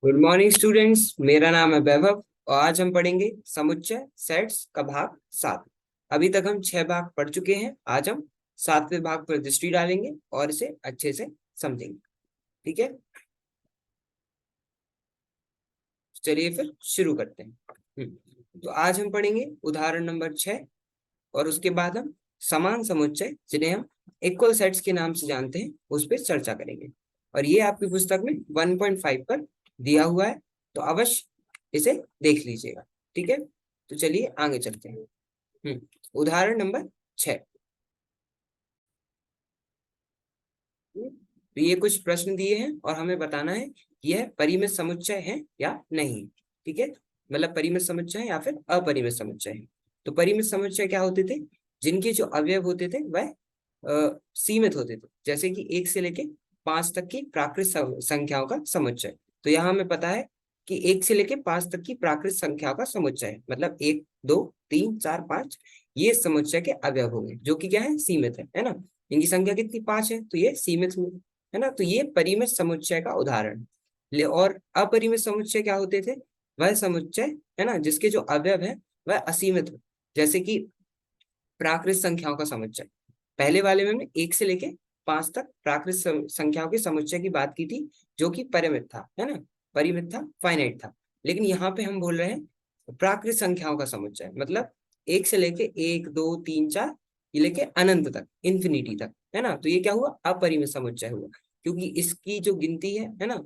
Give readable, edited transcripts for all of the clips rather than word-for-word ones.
Good morning students, मेरा नाम है वैभव और आज हम पढ़ेंगे समुच्चय सेट्स का भाग 7। अभी तक हम 6 भाग पढ़ चुके हैं। आज हम 7वें भाग पर दृष्टि डालेंगे और इसे अच्छे से समझेंगे। ठीक है, चलिए फिर शुरू करते हैं। तो आज हम पढ़ेंगे उदाहरण नंबर 6 और उसके बाद हम समान समुच्चय जिन्हें हम इक्वल सेट्स के नाम से जानते हैं उस पर चर्चा करेंगे। और ये आपकी पुस्तक में 1.5 पर दिया हुआ है, तो अवश्य इसे देख लीजिएगा। ठीक है, तो चलिए आगे चलते हैं। उदाहरण नंबर 6। तो ये कुछ प्रश्न दिए हैं और हमें बताना है कि यह परिमित समुच्चय है या नहीं। ठीक है, मतलब परिमित समुच्चय है या फिर अपरिमित समुच्चय है। तो परिमित समुच्चय क्या होते थे? जिनके जो अवयव होते थे वह सीमित होते थे, जैसे कि 1 से लेके 5 तक की प्राकृत संख्याओं का समुच्चय। तो यहाँ हमें पता है कि 1 से लेके 5 तक की प्राकृत संख्याओं का समुच्चय है, मतलब 1 2 3 4 5 ये समुच्चय के अवयव होंगे, जो कि क्या है, सीमित है ना। इनकी संख्या कितनी, 5 है, तो ये सीमित हुए, है ना। तो ये परिमित समुच्चय का उदाहरण ले। और अपरिमित समुच्चय क्या होते थे? वह समुच्चय, है ना, जिसके जो अवयव है वह असीमित हो, जैसे कि प्राकृत संख्याओं का समुच्चय। पहले वाले में हमने 1 से लेके 5 तक प्राकृत संख्याओं के समुच्चय की बात की थी, जो कि परिमित था, है ना, परिमित था, फाइनाइट था। लेकिन यहाँ पे हम बोल रहे हैं प्राकृत संख्याओं का समुच्चय, मतलब 1 से लेके 1 2 3 4 ये लेके अनंत तक, इंफिनिटी तक, है ना। तो ये क्या हुआ? अपरिमित समुच्चय हुआ, क्योंकि इसकी जो गिनती है ना,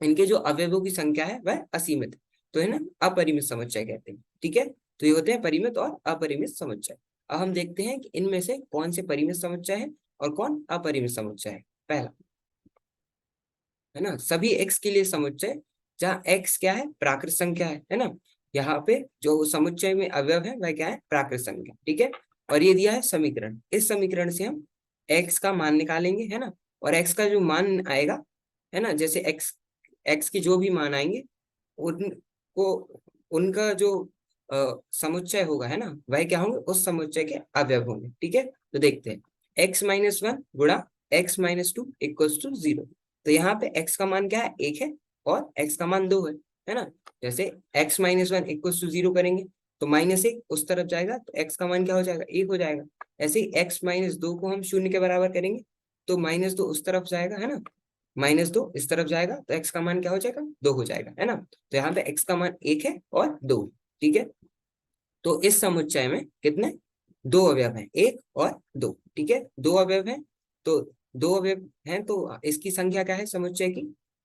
इनके जो अवयवों की संख्या है वह असीमित है, तो है ना, अपरिमित समुच्चय कहते हैं। ठीक है, तो ये होते हैं परिमित और अपरिमित समुच्चय। अब हम देखते हैं कि इनमें से कौन से परिमित समुच्चय है और कौन अपरिमित समुच्चय है। पहला, है ना, सभी x के लिए समुच्चय जहाँ x क्या है, प्राकृत संख्या है ना। यहाँ पे जो समुच्चय में अवयव है वह क्या है, प्राकृत संख्या। ठीक है, और ये दिया है समीकरण। इस समीकरण से हम x का मान निकालेंगे, है ना। और x का जो मान आएगा, है ना, जैसे x के जो भी मान आएंगे उनको, उनका जो समुच्चय होगा, है ना, वह क्या होंगे, उस समुच्चय के अवयव होंगे। ठीक है, तो देखते हैं x-1 गुणा x-2 इक्वल्स टू 0। तो यहाँ पे x का मान क्या है, 1 है, और x का मान 2 है ना। जैसे x-1 इक्वल्स टू 0 करेंगे तो -1 उस तरफ जाएगा, तो x का मान क्या हो जाएगा, 1 हो जाएगा। ऐसे ही x-2 को हम 0 के बराबर करेंगे तो -2 उस तरफ जाएगा, है ना, -2 इस तरफ जाएगा, तो x का मान क्या हो जाएगा, 2 हो जाएगा, है ना। तो यहाँ पे x का मान 1 है और 2। ठीक है, तो इस समुच्चय में कितने, 2 अवयव हैं, 1 और 2। ठीक है, 2 अवयव हैं, तो 2 अवयव हैं, तो इसकी संख्या क्या है समुच्चय की,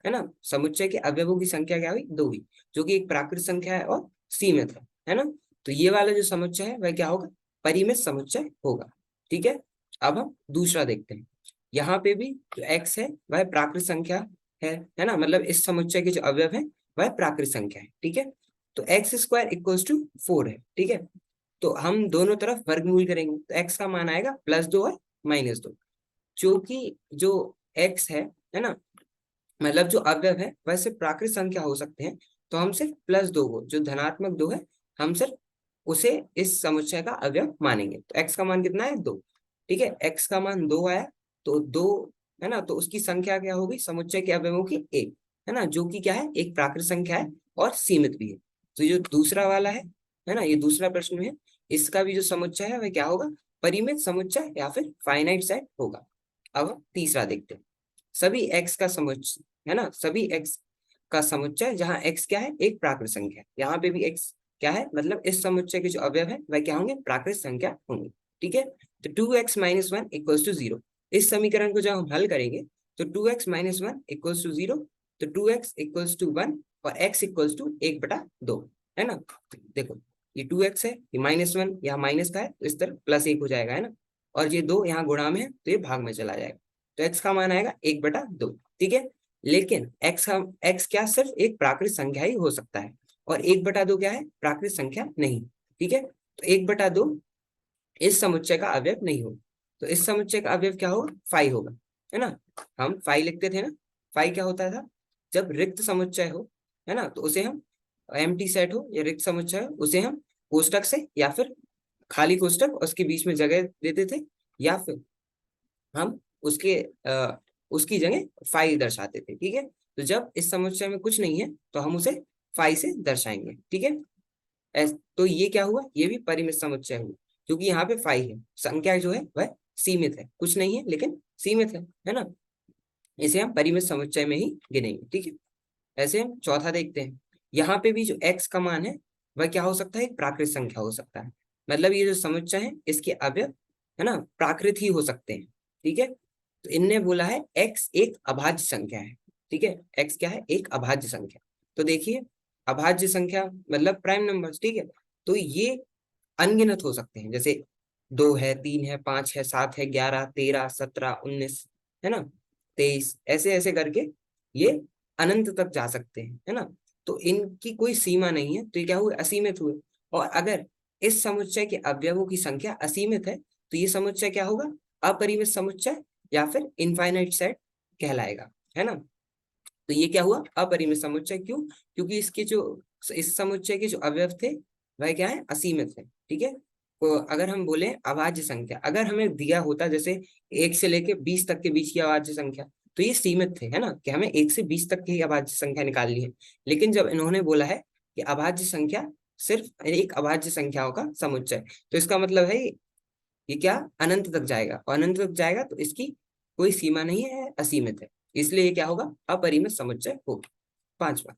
है ना। समुच्चय के अवयवों की संख्या क्या हुई, 2 हुई, जो कि एक प्राकृत संख्या है और सीमित है ना। तो ये वाला जो समुच्चय है वह क्या होगा, परिमित समुच्चय होगा। ठीक है, अब हम दूसरा देखते हैं। यहाँ पे भी जो x है वह प्राकृत संख्या है ना, मतलब इस समुच्चय के जो अवयव है वह प्राकृत संख्या है। ठीक है, तो x² इक्वल्स टू 4 है। ठीक है, तो हम दोनों तरफ वर्गमूल करेंगे तो x का मान आएगा +2 और -2, क्योंकि जो x है ना, मतलब जो अवयव है वह सिर्फ प्राकृत संख्या हो सकते हैं, तो हम सिर्फ +2 को, जो धनात्मक 2 है, हम सिर्फ उसे इस समुच्चय का अवयव मानेंगे। तो x का मान कितना है, 2। ठीक है, x का मान 2 आया, तो 2, है ना, तो उसकी संख्या क्या होगी, समुच्चय के अवयवों की 1, है ना, जो कि क्या है, एक प्राकृत संख्या है और सीमित भी है। तो ये जो दूसरा वाला है ना, ये दूसरा प्रश्न है, इसका भी जो समुच्चय है वह क्या होगा, परिमित समुच्चय या फिर फाइनाइट सेट होगा। अब हम तीसरा देखते हैं। सभी x का समुच्चय, है ना, सभी x का समुच्चय जहाँ x क्या है, एक प्राकृत संख्या है, यहाँ पे भी x क्या है, मतलब इस समुच्चय के जो अवयव है वह क्या होंगे, प्राकृत संख्या होंगे। ठीक है, तो 2x-1 इक्वल्स टू 0, इस समीकरण को जब हम हल करेंगे तो 2x-1 इक्वल्स टू 0, तो 2x इक्वल्स टू 1 और x इक्वल्स टू 1/2, है ना। देखो, ये 2x है, ये -1 यहाँ माइनस का है, तो इस तरफ +1 हो जाएगा, है ना, और ये 2 यहाँ गुणा में है तो ये भाग में चला जाएगा, तो x का मान आएगा 1/2। ठीक है, लेकिन x क्या सिर्फ एक प्राकृत संख्या ही हो सकता है, और 1/2 क्या है, प्राकृत संख्या नहीं। ठीक है, तो 1/2 इस समुच्चय का अवयव नहीं होगा, तो इस समुच्चय का अवयव क्या होगा, 5 होगा, है ना। हम 5 लिखते थे ना। 5 क्या होता था, जब रिक्त समुच्चय हो, है ना, तो उसे हम, एम्प्टी सेट हो या रिक्त समुच्चय हो, उसे हम कोष्टक से या फिर खाली कोष्टक उसके बीच में जगह देते थे, या फिर हम उसके उसकी जगह फाई दर्शाते थे। ठीक है, तो जब इस समुच्चय में कुछ नहीं है तो हम उसे फाई से दर्शाएंगे। ठीक है, तो ये क्या हुआ, ये भी परिमित समुच्चय हुआ, क्योंकि यहाँ पे फाई है, संख्या जो है वह सीमित है, कुछ नहीं है लेकिन सीमित है ना, इसे हम परिमित समुच्चय में ही गिनेंगे। ठीक है, ऐसे हम चौथा देखते हैं। यहाँ पे भी जो x का मान है वह क्या हो सकता है, एक प्राकृत संख्या हो सकता है, मतलब ये जो समुच्चय है इसके अवयव है ना प्राकृत ही हो सकते हैं। ठीक है, तो इनने बोला है x एक अभाज्य संख्या है। ठीक है, x क्या है, एक अभाज्य संख्या। तो देखिए अभाज्य संख्या मतलब प्राइम नंबर्स। ठीक है, तो ये अनगिनत हो सकते हैं, जैसे 2 है, 3 है, 5 है, 7 है, 11, 13, 17, 19 है ना, 23, ऐसे ऐसे करके ये अनंत तक जा सकते हैं, है ना। तो इनकी कोई सीमा नहीं है, तो ये क्या हुए, असीमित हुए। और अगर इस समुच्चय के अवयवों की संख्या असीमित है तो ये समुच्चय क्या होगा, अपरिमित समुच्चय या फिर इनफाइनाइट सेट कहलाएगा, है ना। तो ये क्या हुआ, अपरिमित समुच्चय। क्यों, क्योंकि इसके जो इस समुच्चय के जो अवयव थे वह क्या है, असीमित है। ठीक है, तो अगर हम बोले अभाज्य संख्या, अगर हमें दिया होता जैसे 1 से लेके 20 तक के बीच की अभाज्य संख्या, तो ये सीमित थे, है ना, कि हमें 1 से 20 तक की अभाज्य संख्या निकालनी है। लेकिन जब इन्होंने बोला है कि अभाज्य संख्या सिर्फ एक अभाज्य संख्याओं का समुच्चय, तो इसका मतलब है ये क्या, अनंत तक जाएगा, और अनंत तक जाएगा तो इसकी कोई सीमा नहीं है, असीमित है, इसलिए ये क्या होगा, अपरिमित समुच्चय होगा। पांचवा,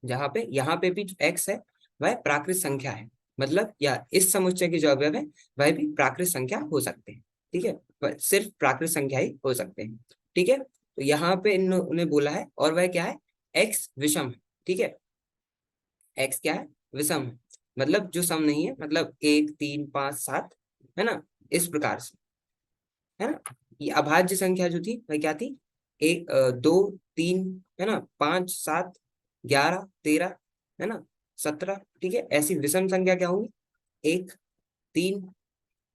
जहां पे यहाँ पे भी जो x है वह प्राकृत संख्या है, मतलब या इस समुच्चय के जो अवयव है वह भी प्राकृत संख्या हो सकते हैं। ठीक है, पर सिर्फ प्राकृत संख्या ही हो सकते हैं। ठीक है, तो यहाँ पे इन्होंने बोला है, और वह क्या है, x विषम है। ठीक है, x क्या है, विषम है, मतलब जो सम नहीं है, मतलब 1, 3, 5, 7 है ना, इस प्रकार से, है ना। ये अभाज्य संख्या जो थी वह क्या थी, 1, 2, 3 है ना, 5, 7, 11, 13 है ना, 17। ठीक है, ऐसी विषम संख्या क्या होंगी, 1, 3,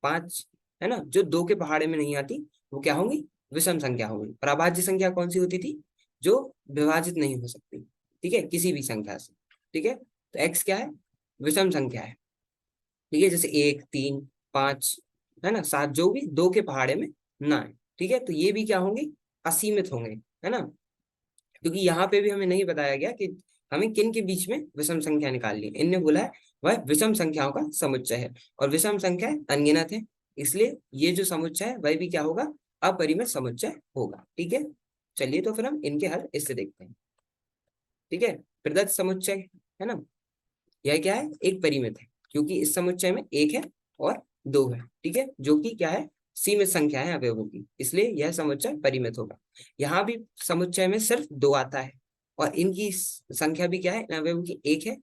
5 है ना, जो 2 के पहाड़े में नहीं आती वो क्या होंगी, विषम संख्या होंगी। और अभाज्य संख्या कौन सी होती थी, जो विभाजित नहीं हो सकती। ठीक है, किसी भी संख्या से। ठीक है, तो एक्स क्या है, विषम संख्या है। ठीक है, जैसे 1, 3, 5 है ना, 7, जो भी 2 के पहाड़े में ना है। ठीक है, तो ये भी क्या होंगे, असीमित होंगे, है ना, क्योंकि यहाँ पे भी हमें नहीं बताया गया कि हमें किन के बीच में विषम संख्या निकालनी है। इनने बोला है वह विषम संख्याओं का समुच्चय है, और विषम संख्या अनगिनत है, इसलिए ये जो समुच्चय है वह भी क्या होगा, अपरिमित समुच्चय होगा। ठीक है, चलिए तो फिर हम इनके हल इससे देखते हैं। ठीक है, प्रदत्त समुच्चय है ना, यह क्या है, एक परिमित है, क्योंकि इस समुच्चय में 1 है और 2 है। ठीक है, जो कि क्या है, सीमित संख्या है अवयवों की, इसलिए यह समुच्चय परिमित होगा। यहाँ भी समुच्चय में सिर्फ 2 आता है, और इनकी संख्या भी क्या है, इन अवयवों की 1 है,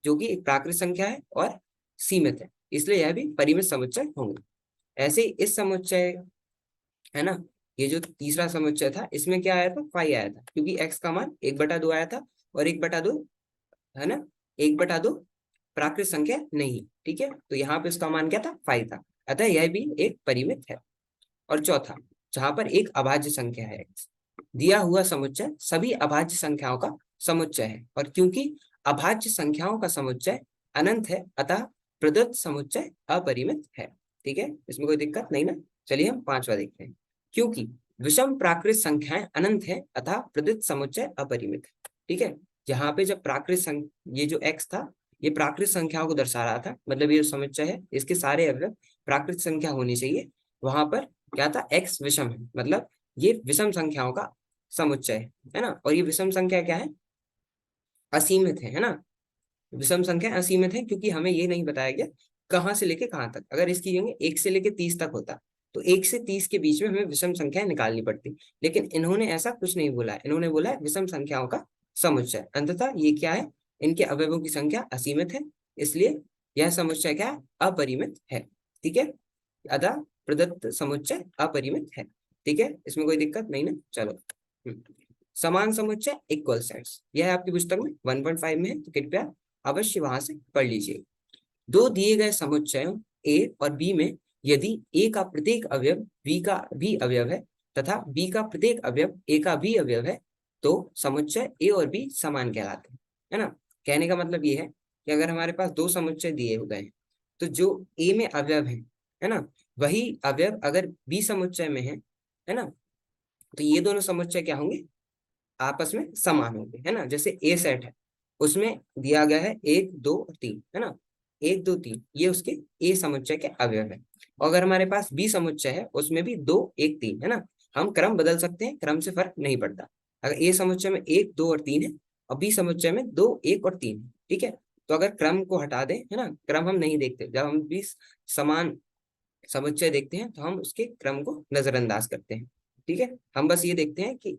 जो कि एक प्राकृत संख्या है और सीमित है, इसलिए यह भी परिमित समुच्चय होंगे। ऐसे ही इस समुच्चय है ना, ये जो तीसरा समुच्चय था इसमें क्या आया था, फाई आया था, क्योंकि x का मान 1/2 आया था, और 1/2 है ना, 1/2 प्राकृत संख्या नहीं। ठीक है, तो यहाँ पे उसका मान क्या था, 5 था, अतः यह भी एक परिमित है। और चौथा, जहां पर एक अभाज्य संख्या है x, दिया हुआ समुच्चय सभी अभाज्य संख्याओं का समुच्चय है, और क्योंकि अभाज्य संख्याओं का समुच्चय अनंत है अतः प्रदत्त समुच्चय अपरिमित है। ठीक है, इसमें कोई दिक्कत नहीं ना। चलिए हम पांचवा देखते हैं। क्योंकि विषम प्राकृत संख्याएं अनंत है अतः प्रदत्त समुच्चय अपरिमित है। ठीक है, यहाँ पे जब ये जो x था ये प्राकृत संख्याओं को दर्शा रहा था, मतलब ये जो समुच्चय है इसके सारे अवयव प्राकृत संख्या होनी चाहिए, वहां पर क्या था, x विषम है, मतलब ये विषम संख्याओं का समुच्चय है ना। और ये विषम संख्या क्या है, असीमित है ना, विषम संख्या असीमित है, क्योंकि हमें ये नहीं बताया गया कहाँ से लेके कहाँ तक। अगर इसकी जगह 1 से लेके 30 तक होता तो 1 से 30 के बीच में हमें विषम संख्या निकालनी पड़ती, लेकिन इन्होंने ऐसा कुछ नहीं बोला है, इन्होंने बोला है विषम संख्याओं का समुच्चय। अंततः ये क्या है, इनके अवयवों की संख्या असीमित है, इसलिए यह समुच्चय क्या है, अपरिमित है। ठीक है, अतः प्रदत्त समुच्चय अपरिमित है। ठीक है, इसमें कोई दिक्कत नहीं ना। चलो समान समुच्चय इक्वल सेट्स, यह आपकी पुस्तक में 1.5 में है, तो कृपया अवश्य वहां से पढ़ लीजिए। दो दिए गए समुच्चयों ए और बी में यदि ए का प्रत्येक अवयव बी का भी अवयव है तथा बी का प्रत्येक अवयव ए का भी अवयव है, तो समुच्चय ए और बी समान कहलाते हैं, है ना। कहने का मतलब ये है कि अगर हमारे पास दो समुच्चय दिए हुए हैं, तो जो ए में अवयव है ना, वही अवयव अगर बी समुच्चय में है ना, तो ये दोनों समुच्चय क्या होंगे, आपस में समान होंगे, है ना। जैसे ए सेट है, उसमें दिया गया है 1 2 और 3, है ना। 1 2 3 ये उसके ए समुच्चय के अवयव है। और अगर हमारे पास बी समुच्चय है, उसमें भी 2 1 3, है ना। हम क्रम बदल सकते हैं, क्रम से फर्क नहीं पड़ता। अगर ए समुच्चय में 1 2 और 3 है और बी समुच्चय में 2 1 और 3 है, ठीक है। तो अगर क्रम को हटा दें, है ना, क्रम हम नहीं देखते, जब हम भी समान समुच्चय देखते हैं तो हम उसके क्रम को नजरअंदाज करते हैं, ठीक है। हम बस ये देखते हैं कि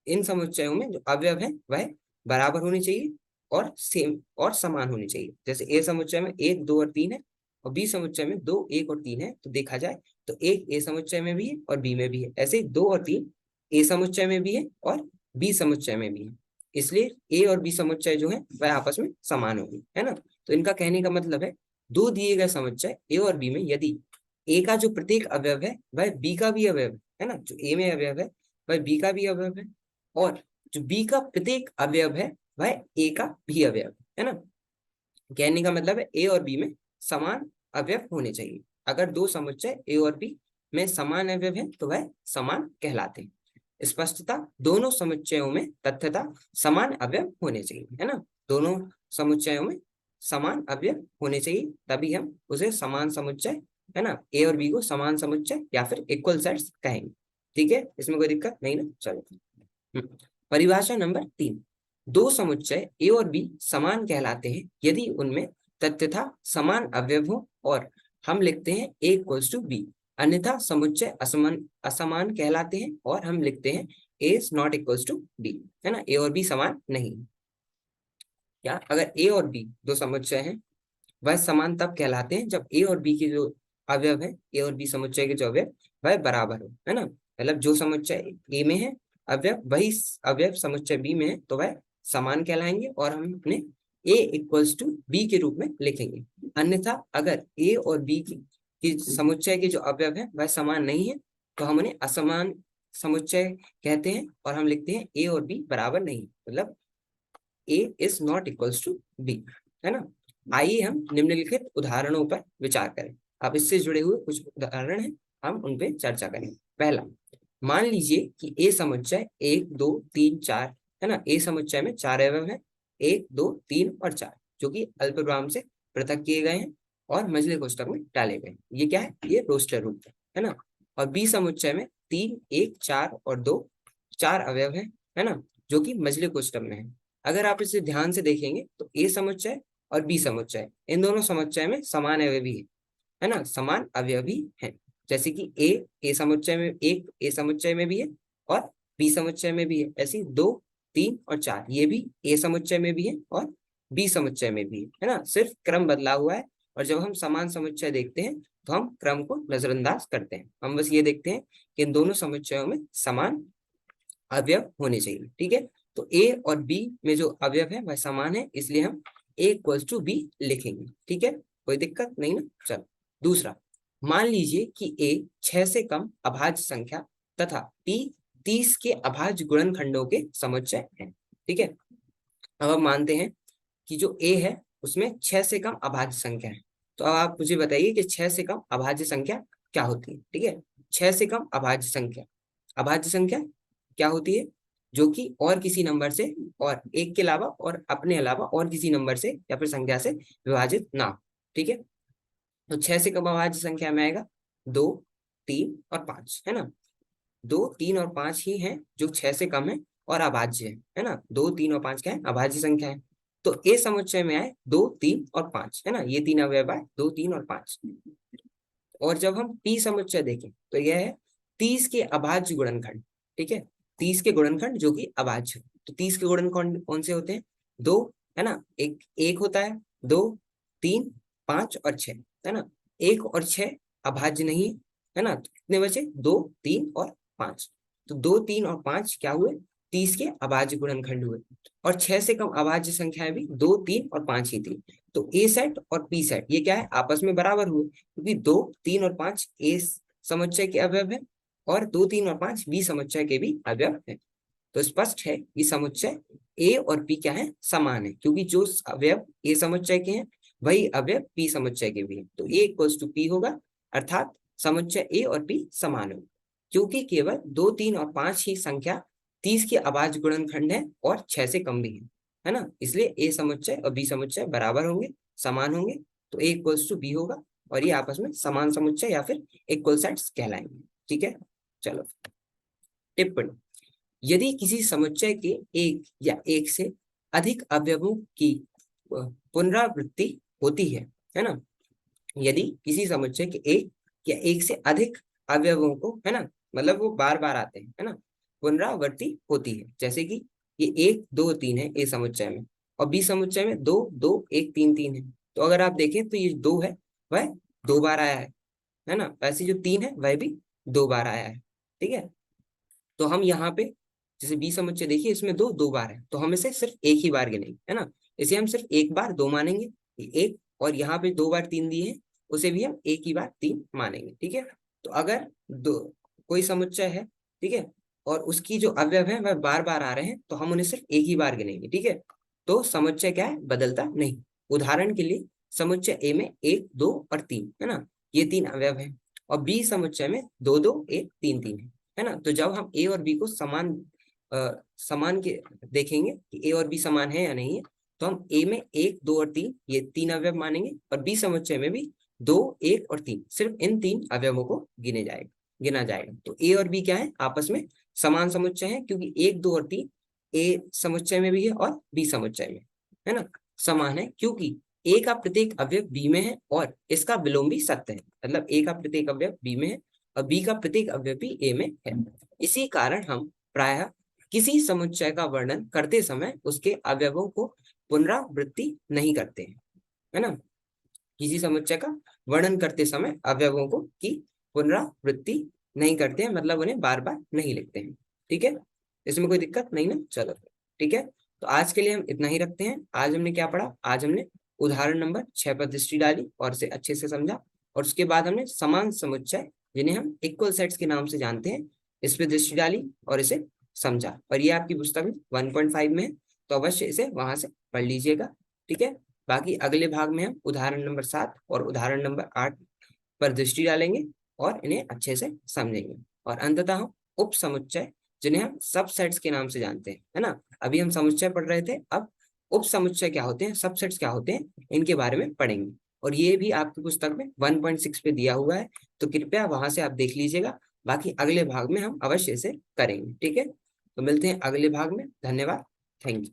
इन समुच्चयों में जो अवयव है वह बराबर होने चाहिए और सेम और समान होने चाहिए। जैसे ए समुच्चय में 1 2 और 3 है और बी समुच्चय में 2 1 और 3 है, तो देखा जाए तो एक ए समुच्चय में भी है और बी में भी है, ऐसे ही 2 और 3 ए समुच्चय में भी है और बी समुच्चय में भी है। इसलिए ए और बी समुच्चय जो है वह आपस में समान होगी, है ना। तो इनका कहने का मतलब है, दो दिए गए समुच्चय ए और बी में यदि ए का जो प्रत्येक अवयव है वह बी का भी अवयव है ना, जो ए में अवयव है वह बी का भी अवयव है, और जो बी का प्रत्येक अवयव है वह ए का भी अवयव है ना। कहने का मतलब है ए और बी में समान अवयव होने चाहिए। अगर दो समुच्चय ए और बी में समान अवयव है तो वह समान कहलाते हैं। स्पष्टता, दोनों समुच्चयों में तथ्यता समान अवयव होने चाहिए, है ना। दोनों समुच्चयों में समान अवयव होने चाहिए, तभी हम उसे समान समुच्चय, है ना, ए और बी को समान समुच्चय या फिर इक्वल सेट्स कहेंगे। ठीक है, इसमें कोई दिक्कत नहीं ना, चलो। परिभाषा नंबर 3, दो समुच्चय ए और बी समान कहलाते हैं यदि उनमें तथ्यता समान अवयव हो और हम लिखते हैं ए इक्वल्स टू बी। अन्यथा समुच्चय असमान असमान कहलाते हैं और हम लिखते हैं A is not equals to B, है ना। ए और बी समान नहीं। क्या अगर ए और बी दो समुच्चय हैं, वह समान तब कहलाते हैं जब ए और बी के जो अवयव है, ए और बी समुच्चय के जो अवयव वह बराबर हो, है ना। मतलब जो समुच्चय ए में है अवयव, वही अवयव समुच्चय बी में है, तो वह समान कहलाएंगे और हम अपने ए इक्वल्स टू बी के रूप में लिखेंगे। अन्यथा अगर ए और बी की समुच्चय के जो अवयव है वह समान नहीं है, तो हम उन्हें असमान समुच्चय कहते हैं और हम लिखते हैं ए और बी बराबर नहीं, मतलब A is not equals to B, है ना। आइए हम निम्नलिखित उदाहरणों पर विचार करें। अब इससे जुड़े हुए कुछ उदाहरण हैं, हम उन पे चर्चा करेंगे। पहला, मान लीजिए कि ए समुच्चय 1 2 3 4, है ना। ए समुच्चय में 4 अवयव है, 1 2 3 और 4, जो कि अल्पविराम से पृथक किए गए हैं और मझले कोष्ठक में डाले गए। ये क्या है, ये रोस्टर रूप है ना। और बी समुच्चय में 3 1 4 और 2, 4 अवयव है ना, जो कि मझले कोष्ठक में है। अगर आप इसे ध्यान से देखेंगे तो ए समुच्चय और बी समुच्चय, इन दोनों समुच्चय में समान अवयवी है ना, समान अवयवी है। जैसे कि ए समुच्चय में, एक ए समुच्चय में भी है और बी समुच्चय में भी है। ऐसे 2 3 और 4 ये भी ए समुच्चय में भी है और बी समुच्चय में भी है ना। सिर्फ क्रम बदला हुआ है, और जब हम समान समुच्चय देखते हैं तो हम क्रम को नजरअंदाज करते हैं। हम बस ये देखते हैं कि इन दोनों समुच्चयों में समान अवयव होने चाहिए, ठीक है। तो ए और बी में जो अवयव है वह समान है, इसलिए हम ए इक्वल्स टू बी लिखेंगे, ठीक है, कोई दिक्कत नहीं ना। चलो दूसरा, मान लीजिए कि ए 6 से कम अभाज्य संख्या तथा पी 30 के अभाज्य गुणनखंडों के समुच्चय है, ठीक है। अब हम मानते हैं कि जो ए है उसमें 6 से कम अभाज्य संख्या है। तो अब आप मुझे बताइए कि 6 से कम अभाज्य संख्या क्या होती है, ठीक है। 6 से कम अभाज्य संख्या, अभाज्य संख्या क्या होती है, जो कि और किसी नंबर से और एक के अलावा और अपने अलावा और किसी नंबर से या फिर संख्या से विभाजित ना हो, ठीक है। तो 6 से कम अभाज्य संख्या में आएगा 2 3 और 5, है ना। 2 3 और 5 ही हैं जो 6 से कम है और अभाज्य है ना। 2 3 और 5 क्या है, अभाज्य संख्या है। तो ए समुच्चय में आए 2 3 और 5, है ना, ये तीन अवयव आए 2 3 और 5। और जब हम पी समुच्चय देखें तो यह है 30 के अभाज्य गुणनखंड, ठीक है। 30 के गुणनखंड जो कि अभाज्य। तो 30 के गुणनखंड कौन से होते हैं, 2, है ना, एक होता है, 2 3 5 और 6, है ना। 1 और 6 अभाज्य नहीं है ना, तो कितने बचे, 2 3 और 5। तो 2 3 और 5 क्या हुए, 30 के अभाज्य गुणनखंड हुए। और 6 से कम अभाज्य संख्याएं भी 2 3 और 5 ही थी। तो ए सेट और पी सेट ये क्या है, आपस में बराबर हुए, क्योंकि 2 3 और 5 ए समुच्चय के अवयव है और 2 3 और 5 बी समुच्चय के भी अवयव है। तो स्पष्ट है कि समुच्चय ए और पी क्या है, समान है, क्योंकि जो अवयव ए समुच्चय के हैं वही अवयव पी समुच्चय के भी है। तो ए इक्वल्स टू पी होगा, अर्थात समुच्चय ए और पी समान होगा। क्योंकि केवल 2, 3 और 5 ही संख्या 30 की अभाज्य गुणनखंड है और 6 से कम भी है ना, इसलिए ए समुच्चय और बी समुच्चय बराबर होंगे, समान होंगे, तो ए इक्वल्स टू बी होगा और ये आपस में समान समुच्चय या फिर इक्वल सेट्स कहलाएंगे। ठीक है, चलो टिप्पणी। यदि किसी समुच्चय के एक या एक से अधिक अवयवों की पुनरावृत्ति होती है ना, यदि किसी समुच्चय के एक या एक से अधिक अवयवों को, है ना, मतलब वो बार बार आते हैं, है ना, पुनरावृत्ति होती है, जैसे कि ये 1, 2, 3 है ए समुच्चय में और बी समुच्चय में 2, 2, 1, 3, 3 है, तो अगर आप देखें तो ये 2 है वह 2 बार आया है ना, वैसे जो 3 है वह भी 2 बार आया है। ठीक है, तो हम यहाँ पे जैसे बी समुच्चय देखिए, इसमें 2, 2 बार है, तो हम इसे सिर्फ एक ही बार गिनेंगे, है ना, इसे हम सिर्फ एक बार 2 मानेंगे, एक, और यहाँ पे 2 बार 3 दिए हैं, उसे भी हम एक ही बार 3 मानेंगे। ठीक है, तो अगर दो कोई समुच्चय है, ठीक है, और उसकी जो अवयव है वह बार बार आ रहे हैं, तो हम उन्हें सिर्फ एक ही बार गिनेंगे। ठीक है, तो समुच्चय क्या है, बदलता नहीं। उदाहरण के लिए समुच्चय ए में 1, 2 और 3, है ना, ये 3 अवयव है, और बी समुच्चय में 2, 2, 1, 3, 3 है ना, तो जब हम ए और बी को समान के देखेंगे कि ए और बी समान है या नहीं है, तो हम ए में 1, 2 और 3 ये 3 अवयव मानेंगे, और बी समुच्चय में भी 2, 1 और 3 सिर्फ इन 3 अवयवों को गिना जाएगा। तो ए और बी क्या है, आपस में समान समुच्चय है, क्योंकि 1, 2 और 3 ए समुच्चय में भी है और बी समुच्चय में, है ना, समान है, क्योंकि ए का प्रत्येक अवयव बी में है और इसका विलोम भी सत्य है, मतलब ए का प्रत्येक अवयव बी में है और बी का प्रत्येक अवयव भी ए में है। इसी कारण हम प्रायः किसी समुच्चय का वर्णन करते समय उसके अवयवों को पुनरावृत्ति नहीं करते हैं, है ना, किसी समुच्चय का वर्णन करते समय अवयवों को की पुनरावृत्ति नहीं करते हैं, मतलब उन्हें बार बार नहीं लिखते हैं। ठीक है, इसमें कोई दिक्कत नहीं ना, चलो ठीक है, तो आज के लिए हम इतना ही रखते हैं। आज हमने क्या पढ़ा, आज हमने उदाहरण नंबर 6 पर दृष्टि डाली और इसे अच्छे से समझा, और उसके बाद हमने समान समुच्चय जिन्हें हम इक्वल सेट्स के नाम से जानते हैं, इस पर दृष्टि डाली और इसे समझा, और ये आपकी पुस्तक में 1.5 में है, तो अवश्य इसे वहां से पढ़ लीजिएगा। ठीक है, बाकी अगले भाग में हम उदाहरण नंबर 7 और उदाहरण नंबर 8 पर दृष्टि डालेंगे और इन्हें अच्छे से समझेंगे, और अंततः हम उप समुच्चय जिन्हें हम सबसेट्स के नाम से जानते हैं, है ना, अभी हम समुच्चय पढ़ रहे थे, अब उप समुच्चय क्या होते हैं, सबसेट्स क्या होते हैं, इनके बारे में पढ़ेंगे, और ये भी आपकी पुस्तक में 1.6 पे दिया हुआ है, तो कृपया वहां से आप देख लीजिएगा। बाकी अगले भाग में हम अवश्य से करेंगे। ठीक है, तो मिलते हैं अगले भाग में। धन्यवाद, थैंक यू।